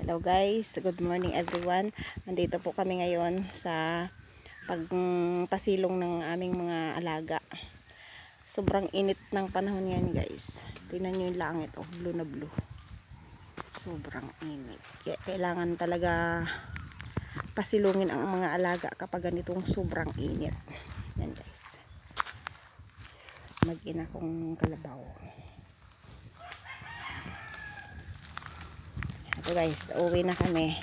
Hello guys, good morning everyone. Nandito po kami ngayon sa pagpasilong ng aming mga alaga. Sobrang init ng panahon yan guys. Tingnan nyo yung langit, oh, blue na blue. Sobrang init. Kaya kailangan talaga pasilungin ang mga alaga kapag ganitong sobrang init. Yan guys. Mag-ina kong kalabaw. Ito guys, uwi na kami.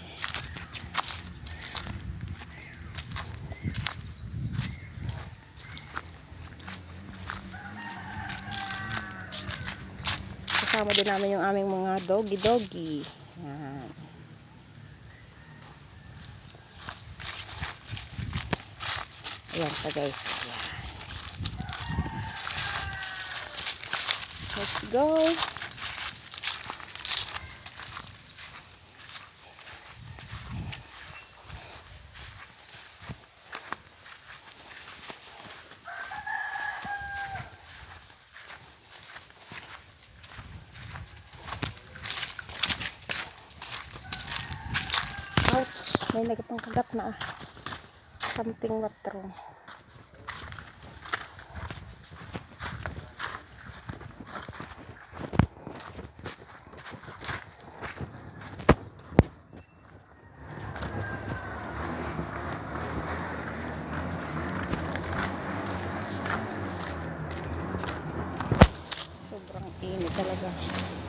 Kasama din namin yung aming mga doggy. Yan. Ayan pa guys. Ayan. Let's go. Ouch, may nagpangkagat na something what wrong. Sobrang init talaga.